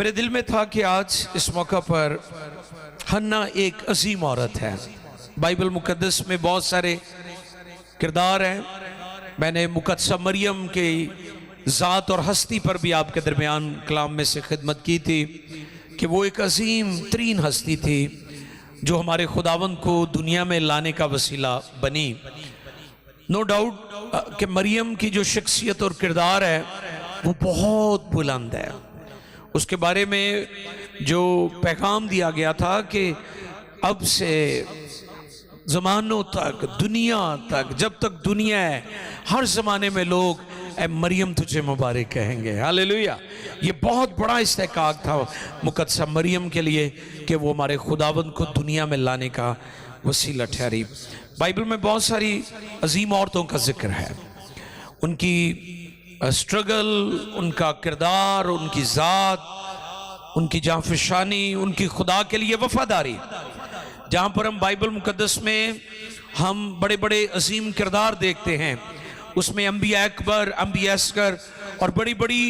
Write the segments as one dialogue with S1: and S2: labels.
S1: मेरे दिल में था कि आज इस मौका पर हन्ना एक अजीम औरत है। बाइबल मुकद्दस में बहुत सारे किरदार हैं। मैंने मुकद्दसा मरियम के ज़ात और हस्ती पर भी आपके दरमियान कलाम में से खिदमत की थी कि वो एक अजीम तरीन हस्ती थी जो हमारे खुदावंद को दुनिया में लाने का वसीला बनी। नो डाउट कि मरियम की जो शख्सियत और किरदार है वो बहुत बुलंद है। उसके बारे में जो पैगाम दिया गया था कि अब से ज़मानों तक, दुनिया तक, जब तक दुनिया है, हर ज़माने में लोग ए मरियम तुझे मुबारक कहेंगे। हालेलुया। ये बहुत बड़ा इस्तेकाक था मुकद्दसा मरियम के लिए कि वो हमारे खुदावंद को दुनिया में लाने का वसीला ठहरी। बाइबल में बहुत सारी अजीम औरतों का जिक्र है, उनकी स्ट्रगल, उनका किरदार, उनकी ज़ात, उनकी जांफशानी, उनकी खुदा के लिए वफादारी। जहाँ पर हम बाइबल मुकद्दस में हम बड़े बड़े अजीम किरदार देखते हैं, उसमें अंबिया अकबर, अंबिया असगर और बड़ी बड़ी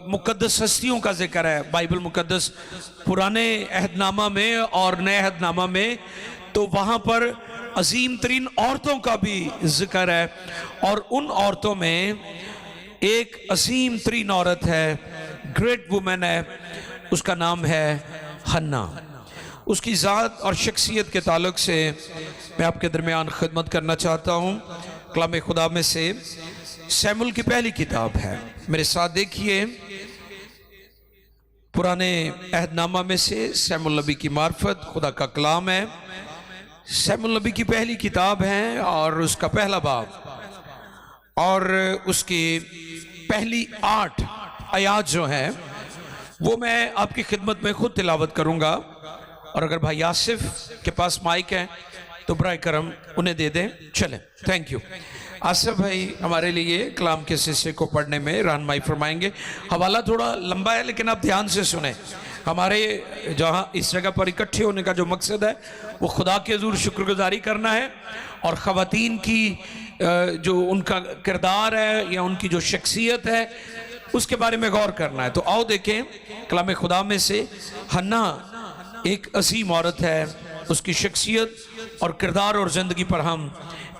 S1: मुकद्दस हस्तियों का जिक्र है बाइबल मुकद्दस पुराने अहदनामा में और नए अहदनामा में। तो वहाँ पर अजीम तरीन औरतों का भी जिक्र है और उन औरतों में एक अजीम तरीन औरत है, ग्रेट वुमेन है, उसका नाम है हन्ना। उसकी ज़ात और शख्सियत के ताल्लुक से मैं आपके दरमियान खिदमत करना चाहता हूँ। कलाम खुदा में से शमूएल की पहली किताब है, मेरे साथ देखिए। पुराने अहदनामा में से शमूएल नबी की मार्फत खुदा का कलाम है। शमूएल नबी की पहली किताब है और उसका पहला बाब और उसकी पहली 8 आयात जो है वो मैं आपकी खिदमत में खुद तिलावत करूंगा। और अगर भाई आसिफ के पास माइक है तो बराए करम उन्हें दे दें। चलें, थैंक यू। आसिफ भाई हमारे लिए कलाम के हिस्से को पढ़ने में रहनुमाई फरमाएंगे। हवाला थोड़ा लंबा है लेकिन आप ध्यान से सुने। हमारे जहाँ इस जगह पर इकट्ठे होने का जो मकसद है वो खुदा के हज़ूर शुक्रगुजारी करना है और ख़वातीन की जो उनका किरदार है या उनकी जो शख्सियत है उसके बारे में गौर करना है। तो आओ देखें कलाम खुदा में से हन्ना एक अजीम औरत है, उसकी शख्सियत और किरदार और ज़िंदगी पर हम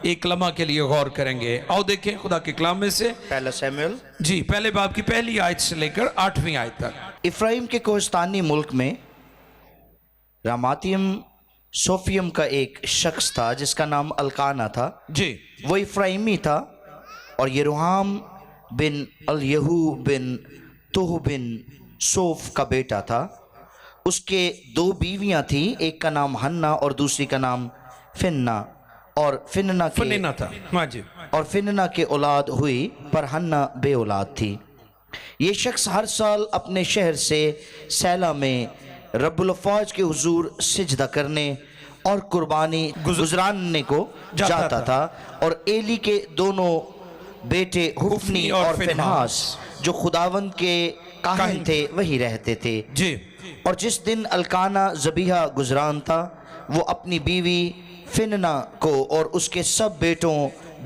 S1: एक लम्हा के लिए गौर करेंगे। आओ देखें खुदा के कलाम में से
S2: पहला शमूएल
S1: जी पहले बाब की पहली आयत से लेकर 8वीं आयत तक।
S2: इफ्राइम के कोहिस्तानी मुल्क में रामातियम सोफियम का एक शख्स था जिसका नाम अलकाना था।
S1: जी
S2: वो इफ्राइमी था और यरूहाम बिन अल-यहू बिन तोह बिन सोफ का बेटा था। उसके 2 बीवियां थी, एक का नाम हन्ना और दूसरी का नाम फिन्ना। और फिन्ना के औलाद हुई पर हन्ना बे औलाद थी। ये शख्स हर साल अपने शहर से सैला में रब्बुल फौज के हुजूर सिजदा करने और कुर्बानी गुजरानने को जाता था। और एली के दोनों बेटे हुफनी और फिनहास जो खुदावंद के काहिन थे वही रहते थे
S1: जी।
S2: और जिस दिन अलकाना ज़बीहा गुजरान था वो अपनी बीवी फिन्ना को और उसके सब बेटों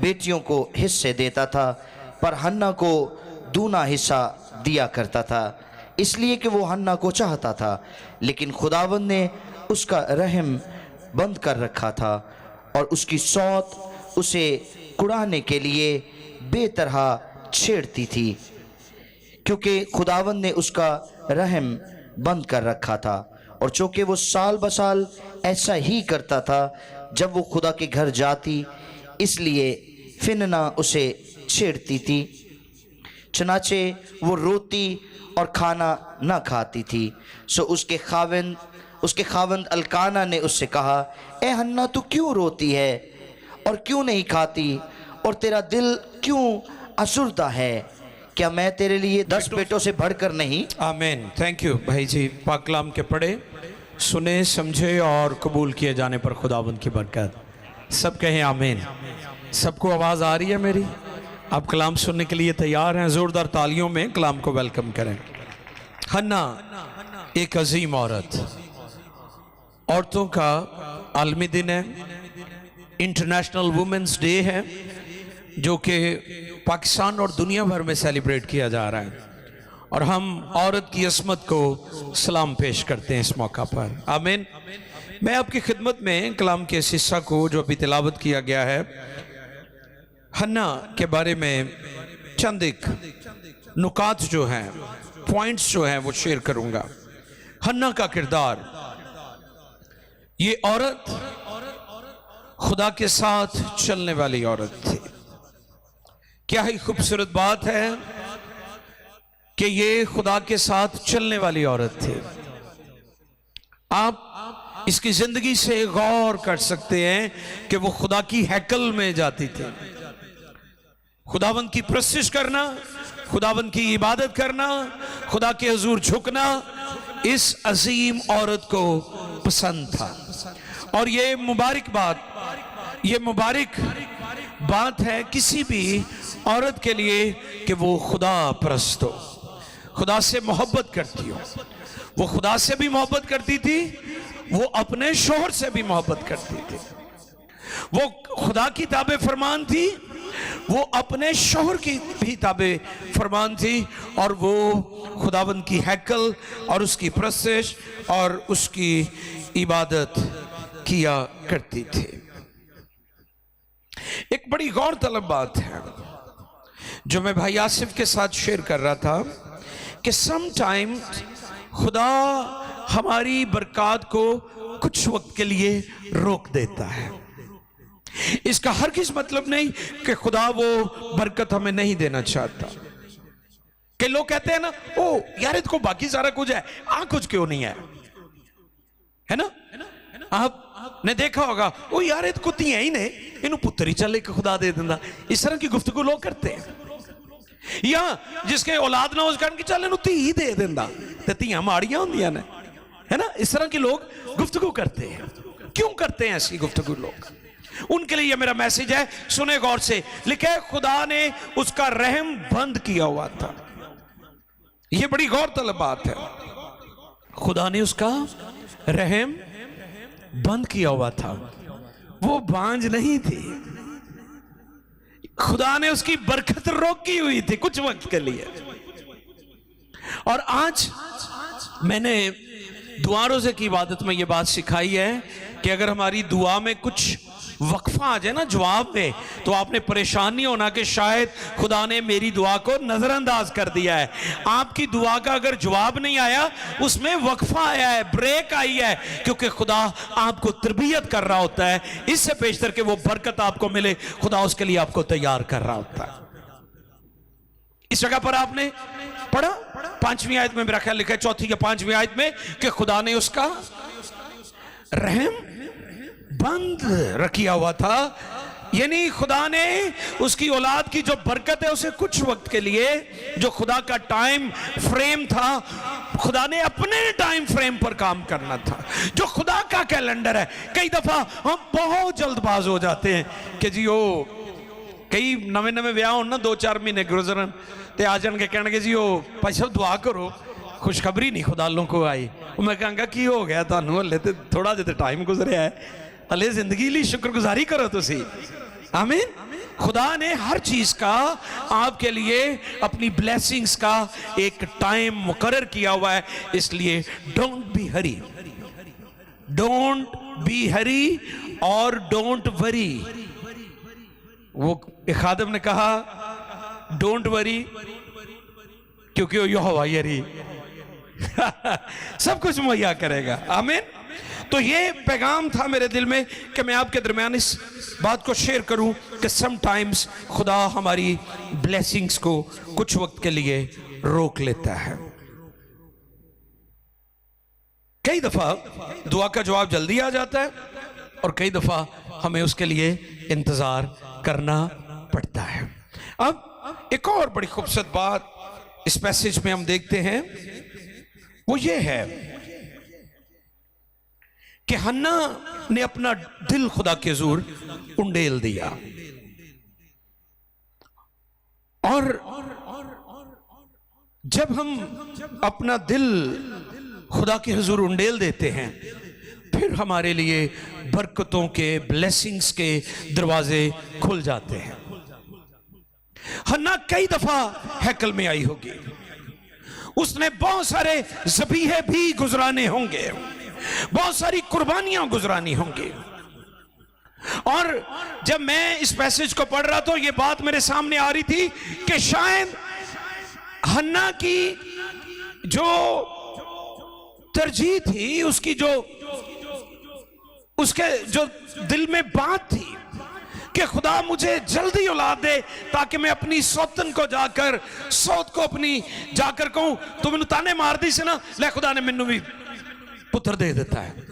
S2: बेटियों को हिस्से देता था, पर हन्ना को दूना हिस्सा दिया करता था इसलिए कि वो हन्ना को चाहता था। लेकिन खुदावंद ने उसका रहम बंद कर रखा था और उसकी सौत उसे कुड़ाने के लिए बेतरह छेड़ती थी क्योंकि खुदावंद ने उसका रहम बंद कर रखा था। और चूँकि वो साल बसाल ऐसा ही करता था जब वो खुदा के घर जाती, इसलिए फिन्ना उसे छेड़ती थी। चनाचे वो रोती और खाना ना खाती थी। सो उसके खावंद अलकाना ने उससे कहा, ए हन्ना तू क्यों रोती है और क्यों नहीं खाती और तेरा दिल क्यों असुरदा है? क्या मैं तेरे लिए 10 बेटों से बढ़कर नहीं?
S1: आमीन। थैंक यू भाई जी। पाक कलाम के पढ़े, सुने, समझे और कबूल किए जाने पर खुदावंद की बरकत। सब कहें आमीन। सबको आवाज़ आ रही है मेरी? आप कलाम सुनने के लिए तैयार हैं? ज़ोरदार तालियों में कलाम को वेलकम करें। हन्ना एक अजीम औरत, औरतों का आलमी दिन है, इंटरनेशनल वुमेंस डे है जो कि पाकिस्तान और दुनिया भर में सेलिब्रेट किया जा रहा है। और हम औरत की असमत को सलाम पेश करते हैं इस मौका पर। आमीन। मैं आपकी खिदमत में कलाम के इस हिस्सा को जो अभी तिलावत किया गया है, हन्ना के बारे में चंद एक नुकात जो हैं, पॉइंट्स जो हैं, वो शेयर करूंगा। हन्ना का किरदार, ये औरत खुदा के साथ चलने वाली औरत थी। क्या ही खूबसूरत बात है कि ये खुदा के साथ चलने वाली औरत थी। आप इसकी जिंदगी से गौर कर सकते हैं कि वो खुदा की हैकल में जाती थी। खुदावंद की प्रस्तिश करना, खुदावंद की इबादत करना, खुदा के हुजूर झुकना इस अजीम औरत को पसंद था। और ये मुबारक बात है किसी भी औरत के लिए कि वो खुदा परस्त हो, खुदा से मोहब्बत करती हो। वो खुदा से भी मोहब्बत करती थी, वो अपने शोहर से भी मोहब्बत करती थी। वो खुदा की ताबे फरमान थी, वो अपने शोहर की भी ताबे फरमान थी, और वो खुदावंद की हैकल और उसकी प्रस्तिश और उसकी इबादत किया करती थी। एक बड़ी गौर तलब बात है जो मैं भाई आसिफ के साथ शेयर कर रहा था कि समटाइम खुदा हमारी बरकत को कुछ वक्त के लिए रोक देता है। इसका हरगिज़ मतलब नहीं कि खुदा वो बरकत हमें नहीं देना चाहता। कि लोग कहते हैं ना, ओ यार इसको बाकी सारा कुछ है, कुछ क्यों नहीं है ना? आपने देखा होगा, ओ यार इसको तियां ही ने, इन्हों पुत्र ही चल एक खुदा दे देंदा। इस तरह की गुफ्तगू लोग करते हैं। या जिसके औलाद ना हो उसका कि चल इन्हों धी ही दे देंदा ते तियां माड़ियां होंदियां ने, है ना? इस तरह के लोग गुफ्तगू करते हैं। क्यों करते हैं ऐसी गुफ्तगू लोग? उनके लिए यह मेरा मैसेज है, सुने गौर से। लिखा है खुदा ने उसका रहम बंद किया हुआ था। यह बड़ी गौर तलब बात है। खुदा ने उसका रहम बंद किया हुआ था। वो बांझ नहीं थी। खुदा ने उसकी बरकत रोकी हुई थी कुछ वक्त के लिए। और आज मैंने दुआ रोज़े की इबादत में यह बात सिखाई है कि अगर हमारी दुआ में कुछ वक्फा आ जाए ना जवाब में, तो आपने परेशान नहीं होना कि शायद खुदा ने मेरी दुआ को नजरअंदाज कर दिया है। आपकी दुआ का अगर जवाब नहीं आया, उसमें वक्फा आया है, ब्रेक आई है, क्योंकि खुदा आपको तरबियत कर रहा होता है। इससे पेशतर के वो बरकत आपको मिले, खुदा उसके लिए आपको तैयार कर रहा होता है। इस जगह पर आपने पढ़ा 5वीं आयत में, मेरा ख्याल लिखा है 4 या 5वीं आयत में, कि खुदा ने उसका रहम बंद रखा हुआ था। यानी खुदा ने उसकी औलाद की जो बरकत है उसे कुछ वक्त के लिए, जो खुदा का टाइम फ्रेम था, खुदा ने अपने टाइम फ्रेम पर काम करना था। जो खुदा का कैलेंडर है, कई दफा हम बहुत जल्दबाज हो जाते हैं कि जी ओ कई नवे ब्याह हो ना, 2-4 महीने गुजरन ते आ जाएंगे कहणगे जी ओ भाई साहब दुआ करो, खुशखबरी नहीं खुदा लोगों को आई। मैं कहूँगा की हो गया थानू, हले तो थोड़ा जिहा टाइम गुजरिया है, हले जिंदगी लिए शुक्रगुजारी करो तुसी। आमीन। खुदा ने हर चीज का आपके लिए अपनी ब्लेसिंग्स का एक टाइम मुकर्रर किया हुआ है। इसलिए don't be hurry, don't be hurry और डोंट वरी। वो एक खादिम ने कहा डोंट वरी क्योंकि वो यहोवा यरी सब कुछ मुहैया करेगा। आमीन। तो ये पैगाम था मेरे दिल में कि मैं आपके दरमियान इस बात को शेयर करूं कि समटाइम्स खुदा हमारी ब्लेसिंग्स को कुछ वक्त के लिए रोक लेता है। कई दफा दुआ का जवाब जल्दी आ जाता है और कई दफा हमें उसके लिए इंतजार करना पड़ता है। अब एक और बड़ी खूबसूरत बात इस पैसेज में हम देखते हैं, वो ये है कि हन्ना ने अपना दिल खुदा के हुजूर उंडेल दिया। और जब हम अपना दिल खुदा के हुजूर उंडेल देते हैं, फिर हमारे लिए बरकतों के, ब्लेसिंग्स के दरवाजे खुल जाते हैं। हन्ना कई दफा हैकल में आई होगी, उसने बहुत सारे ज़बीहे भी गुजराने होंगे, बहुत सारी कुर्बानियां गुजरानी होंगी। और जब मैं इस पैसेज को पढ़ रहा था, ये बात मेरे सामने आ रही थी कि शायद हन्ना की जो तरजीह थी, उसकी जो उसके जो दिल में बात थी कि खुदा मुझे जल्दी औलाद दे ताकि मैं अपनी सौतन को जाकर सौत को अपनी जाकर कहूं तो मैंने ताने मार दी से ना, ले खुदा ने मैनू भी पुत्र दे देता है।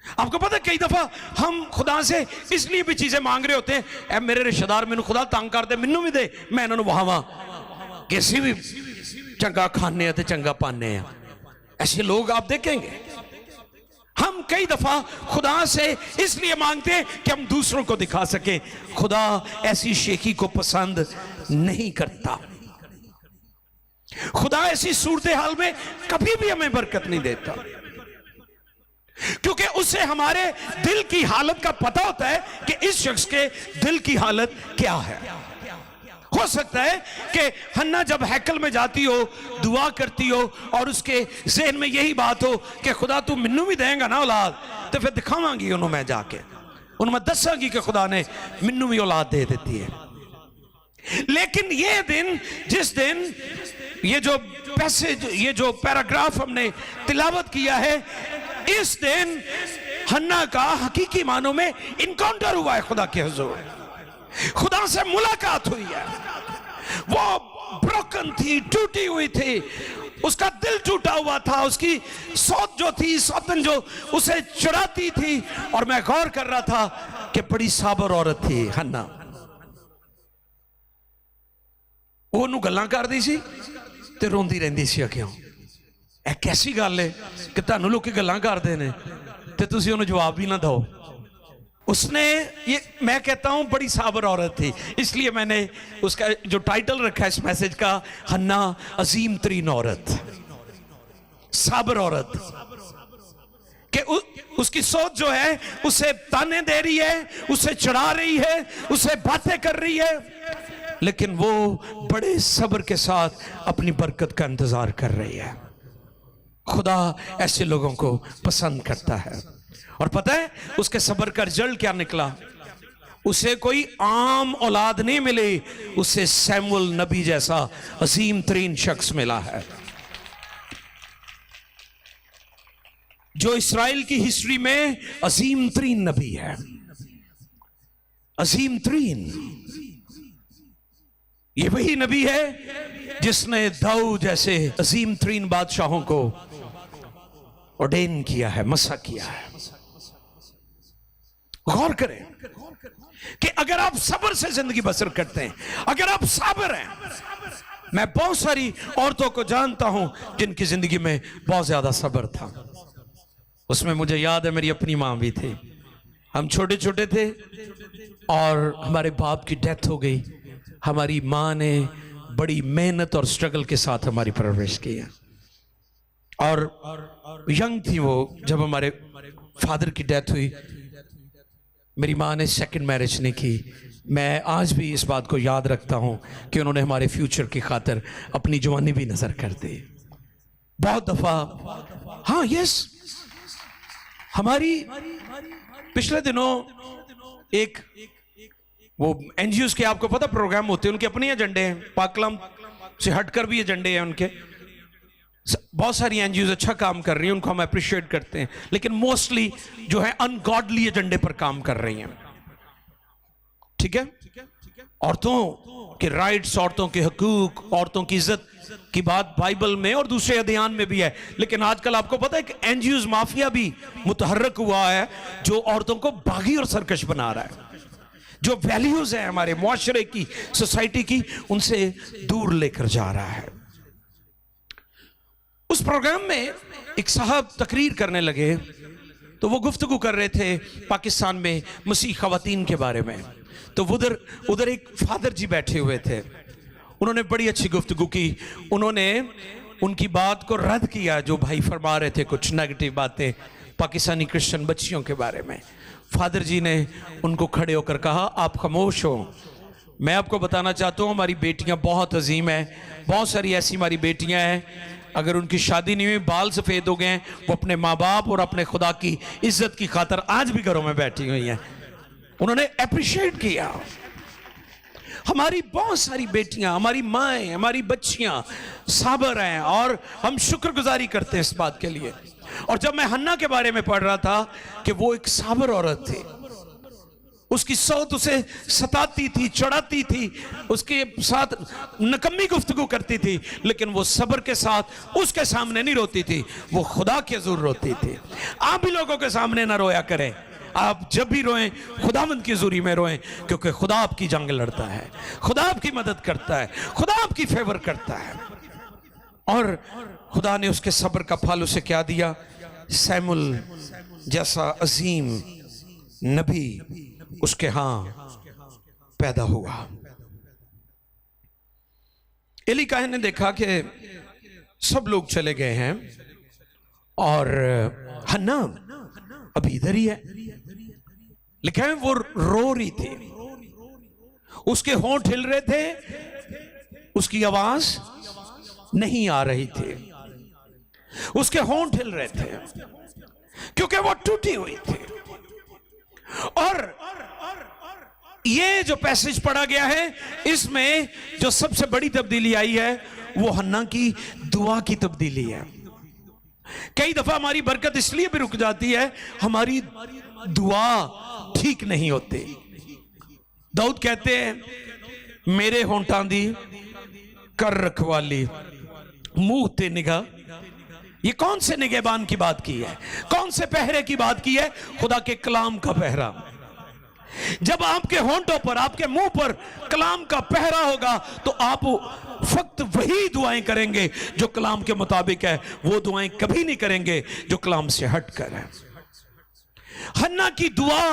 S1: आपको पता है कई दफा हम खुदा से इसलिए भी चीजें मांग रहे होते हैं, ऐ मेरे रिश्तेदार मैनू खुदा तंग कर दे, मैनू भी दे, मैं इन्होंने वहां किसी भी चंगा खाने ते चंगा पाने। ऐसे लोग आप देखेंगे। हम कई दफा खुदा से इसलिए मांगते हैं कि हम दूसरों को दिखा सके। खुदा ऐसी शेखी को पसंद नहीं करता। खुदा ऐसी सूरत हाल में कभी भी हमें बरकत नहीं देता, क्योंकि उसे हमारे दिल की हालत का पता होता है कि इस शख्स के दिल की हालत क्या है। हो सकता है कि हन्ना जब हैकल में जाती हो, दुआ करती हो और उसके ज़हन में यही बात हो कि खुदा तू मैनू भी देगा ना औलाद, तो फिर दिखावांगी उन्होंने, मैं जाके उन्होंने मैं दसांगी कि खुदा ने मैनू भी औलाद दे देती है। लेकिन ये दिन, जिस दिन ये जो पैसेज, ये जो पैराग्राफ हमने तिलावत किया है, इस दिन हन्ना का हकीकी मानों में इनकाउंटर हुआ है खुदा के हुजूर। खुदा से मुलाकात हुई है। वो ब्रोकन थी, टूटी हुई थी, उसका दिल टूटा हुआ था, उसकी सौत जो थी, सौतन जो उसे चढ़ाती थी। और मैं गौर कर रहा था कि बड़ी साबर औरत थी हन्ना। ओनू गल्लां करदी सी ते रोंदी रहंदी सी। क्यों? ए कैसी गल है कि तुहानू लोग गल्लां करदे ने ते तुसीं ओनू जवाब भी ना दो। उसने, ये मैं कहता हूं बड़ी साबर औरत थी, इसलिए मैंने उसका जो टाइटल रखा है इस मैसेज का, हन्ना अजीम तरीन औरत, साबर औरत, कि उसकी सोच जो है उसे ताने दे रही है, उसे चढ़ा रही है, उसे बातें कर रही है, लेकिन वो बड़े सब्र के साथ अपनी बरकत का इंतजार कर रही है। खुदा ऐसे लोगों को पसंद करता है। और पता है उसके सब्र का रिजल्ट क्या निकला? उसे कोई आम औलाद नहीं मिली, उसे सैमुअल नबी जैसा अजीम तरीन शख्स मिला है, जो इस्राएल की हिस्ट्री में अजीम तरीन नबी है। अजीम तरीन, ये वही नबी है जिसने दाऊद जैसे अजीम तरीन बादशाहों को ऑर्डेन किया है, मसा किया है। गौर करें कि अगर आप सब्र से जिंदगी बसर करते हैं, अगर आप साबिर हैं, मैं बहुत सारी औरतों को जानता हूं जिनकी जिंदगी में बहुत ज्यादा सब्र था। उसमें मुझे याद है मेरी अपनी मां भी थी। हम छोटे छोटे थे और हमारे बाप की डेथ हो गई। हमारी मां ने बड़ी मेहनत और स्ट्रगल के साथ हमारी परवरिश की है। और यंग थी वो जब हमारे फादर की डेथ हुई। मेरी माँ ने सेकंड मैरिज नहीं की। मैं आज भी इस बात को याद रखता हूँ कि उन्होंने हमारे फ्यूचर की खातिर अपनी जवानी भी नजर कर दी। बहुत दफा, हाँ यस, हमारी पिछले दिनों एक वो एनजीओ के, आपको पता प्रोग्राम होते हैं, उनके अपने एजेंडे हैं, पाकलाम से हटकर भी एजेंडे हैं उनके। बहुत सारी एनजीओ अच्छा काम कर रही हैं, उनको हम अप्रिशिएट करते हैं, लेकिन मोस्टली जो है अनगॉडली एजेंडे पर काम कर रही हैं। ठीक है, औरतों के राइट्स, औरतों के हकूक, औरतों की इज्जत की बात बाइबल में और दूसरे अध्यान में भी है। लेकिन आजकल आपको पता है कि एनजीओ माफिया भी मुतहर्रक हुआ है, जो औरतों को बागी और सरकश बना रहा है, जो वैल्यूज है हमारे मुआशरे की, सोसाइटी की, उनसे दूर लेकर जा रहा है। उस प्रोग्राम में एक साहब तकरीर करने लगे, तो वो गुफ्तगू कर रहे थे पाकिस्तान में मसीह खवातीन के बारे में। तो उधर एक फादर जी बैठे हुए थे, उन्होंने बड़ी अच्छी गुफ्तगू की। उन्होंने उनकी बात को रद्द किया जो भाई फरमा रहे थे, कुछ नेगेटिव बातें पाकिस्तानी क्रिश्चियन बच्चियों के बारे में। फादर जी ने उनको खड़े होकर कहा, आप खामोश हो, मैं आपको बताना चाहता हूँ हमारी बेटियां बहुत अजीम हैं, बहुत सारी ऐसी हमारी बेटियां हैं, अगर उनकी शादी नहीं हुई, बाल सफ़ेद हो गए हैं, वो अपने माँ बाप और अपने खुदा की इज्जत की खातर आज भी घरों में बैठी हुई हैं। उन्होंने अप्रिशिएट किया। हमारी बहुत सारी बेटियां, हमारी माएँ, हमारी बच्चियां साबर हैं और हम शुक्रगुजारी करते हैं इस बात के लिए। और जब मैं हन्ना के बारे में पढ़ रहा था कि वो एक साबर औरत थी, उसकी सौत उसे सताती थी, चढ़ाती थी, उसके साथ नकम्मी गुफ्तगू करती थी, लेकिन वो सब्र के साथ उसके सामने नहीं रोती थी, वो खुदा के हुजूर रोती थी। आप भी लोगों के सामने ना रोया करें, आप जब भी रोएं खुदावंद की हुजूरी में रोएं, क्योंकि खुदा आपकी जंग लड़ता है, खुदा आपकी मदद करता है, खुदा आपकी फेवर करता है। और खुदा ने उसके सब्र का फल उसे क्या दिया? सैमुल जैसा अजीम नबी उसके हां पैदा हुआ। एली काहे ने देखा कि सब लोग चले गए हैं और हन्ना अभी इधर ही है। लिखा है वो रो रही थी, उसके होंठ हिल रहे थे, उसकी आवाज नहीं आ रही थी, उसके होंठ हिल रहे थे क्योंकि वो टूटी हुई थी। और ये जो पैसेज पढ़ा गया है, इसमें जो सबसे बड़ी तब्दीली आई है वो हन्ना की दुआ की तब्दीली है। कई दफा हमारी बरकत इसलिए भी रुक जाती है, हमारी दुआ ठीक नहीं होती। दाऊद कहते हैं मेरे होंठां दी कर रखवाली मुंह ते निगाह। ये कौन से निगहबान की बात की है? कौन से पहरे की बात की है? खुदा के कलाम का पहरा। जब आपके होंठों पर, आपके मुंह पर कलाम का पहरा होगा तो आप फक्त वही दुआएं करेंगे जो कलाम के मुताबिक है, वो दुआएं कभी नहीं करेंगे जो कलाम से हटकर है। हन्ना की दुआ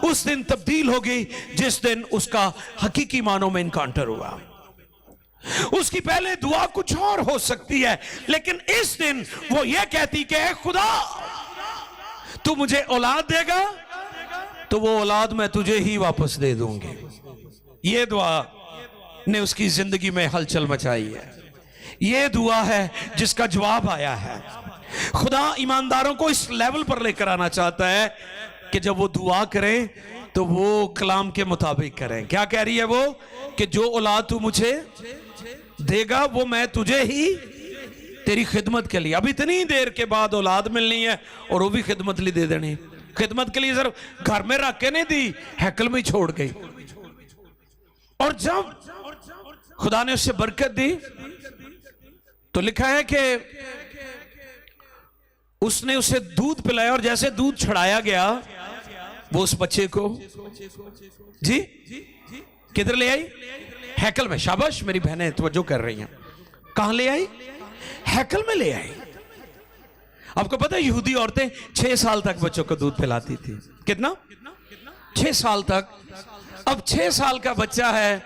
S1: उस दिन तब्दील हो गई जिस दिन उसका हकीकी मानों में इनकाउंटर हुआ। उसकी पहले दुआ कुछ और हो सकती है, लेकिन इस दिन वो ये कहती कि खुदा तू मुझे औलाद देगा तो वो औलाद मैं तुझे ही वापस दे दूंगी। ये दुआ ने उसकी जिंदगी में हलचल मचाई है। ये दुआ है जिसका जवाब आया है। खुदा ईमानदारों को इस लेवल पर लेकर आना चाहता है कि जब वो दुआ करें तो वो कलाम के मुताबिक करें। क्या कह रही है वो? कि जो औलाद तू मुझे देगा वो मैं तुझे ही तेरी खिदमत के लिए, अब इतनी देर के बाद औलाद मिलनी है और वो भी खिदमत लिए दे देनी। खिदमत के लिए सिर्फ घर में रख के नहीं दी, हैकल में ही छोड़ गई। और जब खुदा ने उससे बरकत दी तो लिखा है कि उसने उसे दूध पिलाया और जैसे दूध छड़ाया गया वो उस बच्चे को जी किधर ले आई? हैकल में। शाबाश, मेरी बहनें तवज्जो कर रही हैं। कहां ले आई? हैकल में ले आई। आपको पता है यहूदी औरतें 6 साल तक बच्चों को दूध पिलाती थी। कितना? 6 साल तक। अब 6 साल का बच्चा है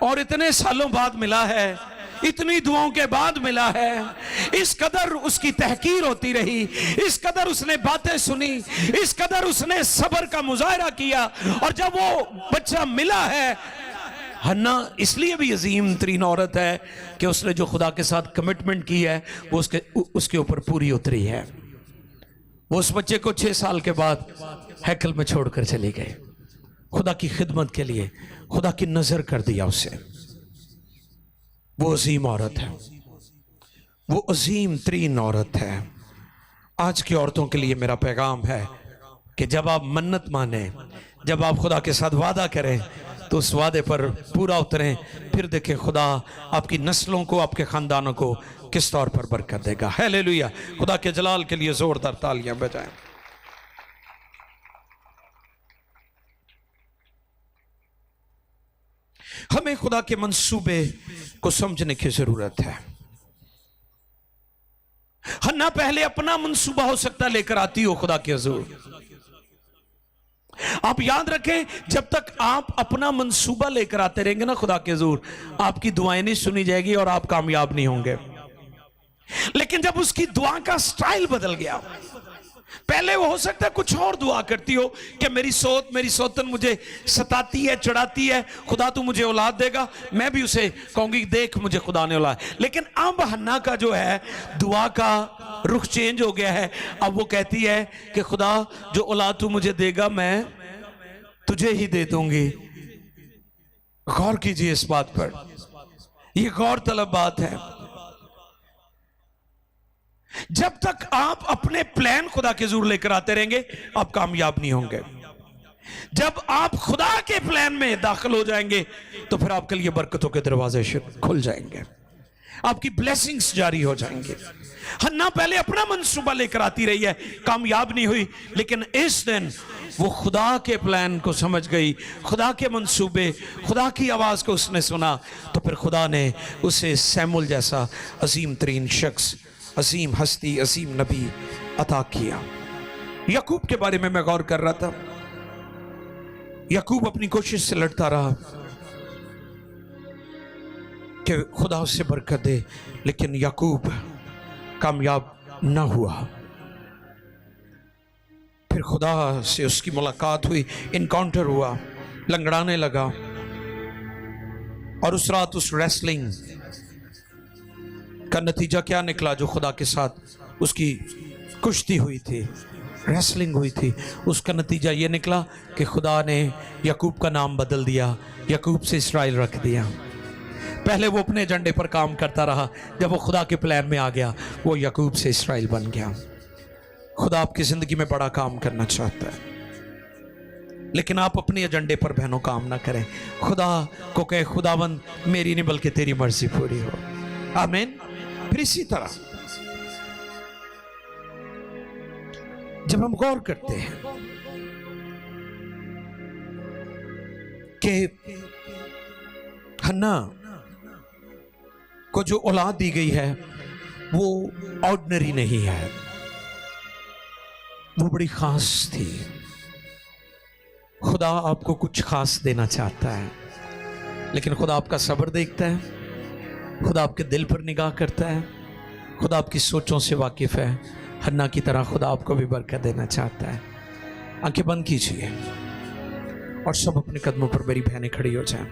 S1: और इतने सालों बाद मिला है, इतनी दुआओं के बाद मिला है। इस कदर उसकी तहकीर होती रही, इस कदर उसने बातें सुनी, इस कदर उसने सब्र का मुजाहरा किया। और जब वो बच्चा मिला है, हन्ना इसलिए भी अजीम तरीन औरत है कि उसने जो खुदा के साथ कमिटमेंट की है वो उसके ऊपर पूरी उतरी है। वो उस बच्चे को 6 साल के बाद हैकल में छोड़कर चले गए, खुदा की खिदमत के लिए। खुदा की नजर कर दिया उसे। वो अजीम औरत है, वो अजीम तरीन औरत है। आज की औरतों के लिए मेरा पैगाम है कि जब आप मन्नत माने, जब आप खुदा के साथ वादा करें तो उस वादे पर पूरा उतरें। फिर देखें खुदा आपकी नस्लों को, आपके खानदानों को किस तौर पर बरकत देगा। हालेलुया। खुदा के जलाल के लिए जोरदार तालियां बजाएं। हमें खुदा के मंसूबे को समझने की जरूरत है। हन्ना पहले अपना मंसूबा हो सकता लेकर आती हो खुदा के हुजूर। आप याद रखें, जब तक आप अपना मंसूबा लेकर आते रहेंगे ना खुदा के हुजूर, आपकी दुआएं नहीं सुनी जाएगी और आप कामयाब नहीं होंगे। लेकिन जब उसकी दुआ का स्टाइल बदल गया, पहले वो हो सकता है कुछ और दुआ करती हो कि मेरी सौतन मुझे सताती है, चढ़ाती है, खुदा तू मुझे औलाद देगा, मैं भी उसे कहूंगी देख मुझे खुदा ने औलाद। लेकिन अब हन्ना का जो है दुआ का रुख चेंज हो गया है। अब वो कहती है कि खुदा जो औलाद तू मुझे देगा मैं तुझे ही दे दूंगी। गौर कीजिए इस बात पर, यह गौर तलब बात है। जब तक आप अपने प्लान खुदा के जरूर लेकर आते रहेंगे आप कामयाब नहीं होंगे। जब आप खुदा के प्लान में दाखिल हो जाएंगे तो फिर आपके लिए बरकतों के दरवाजे खुल जाएंगे, आपकी ब्लेसिंग्स जारी हो जाएंगे। हन्ना पहले अपना मंसूबा लेकर आती रही है, कामयाब नहीं हुई, लेकिन इस दिन वो खुदा के प्लान को समझ गई, खुदा के मंसूबे, खुदा की आवाज को उसने सुना, तो फिर खुदा ने उसे सैमुल जैसा अजीम तरीन शख्स, अजीम हस्ती, अजीम नबी अता किया। याकूब के बारे में मैं गौर कर रहा था। याकूब अपनी कोशिश से लड़ता रहा कि खुदा उससे बरकत दे, लेकिन याकूब कामयाब ना हुआ। फिर खुदा से उसकी मुलाकात हुई, इनकाउंटर हुआ, लंगड़ाने लगा, और उस रात उस रेसलिंग का नतीजा क्या निकला? जो खुदा के साथ उसकी कुश्ती हुई थी, रेसलिंग हुई थी, उसका नतीजा ये निकला कि खुदा ने याकूब का नाम बदल दिया, याकूब से इसराइल रख दिया। पहले वो अपने एजेंडे पर काम करता रहा, जब वो खुदा के प्लान में आ गया वो याकूब से इसराइल बन गया। खुदा आपकी जिंदगी में बड़ा काम करना चाहता है, लेकिन आप अपने एजेंडे पर बहनों काम ना करें। खुदा को कहे खुदावंद मेरी नहीं बल्कि तेरी मर्जी पूरी हो। आमीन। फिर इसी तरह जब हम गौर करते हैं कि हन्ना को जो औलाद दी गई है वो ऑर्डिनरी नहीं है, वो बड़ी खास थी। खुदा आपको कुछ खास देना चाहता है, लेकिन खुदा आपका सब्र देखता है, खुदा आपके दिल पर निगाह करता है, खुदा आपकी सोचों से वाकिफ है। हन्ना की तरह खुदा आपको भी बरकत देना चाहता है। आंखें बंद कीजिए और सब अपने कदमों पर मेरी बहनें खड़ी हो जाएं।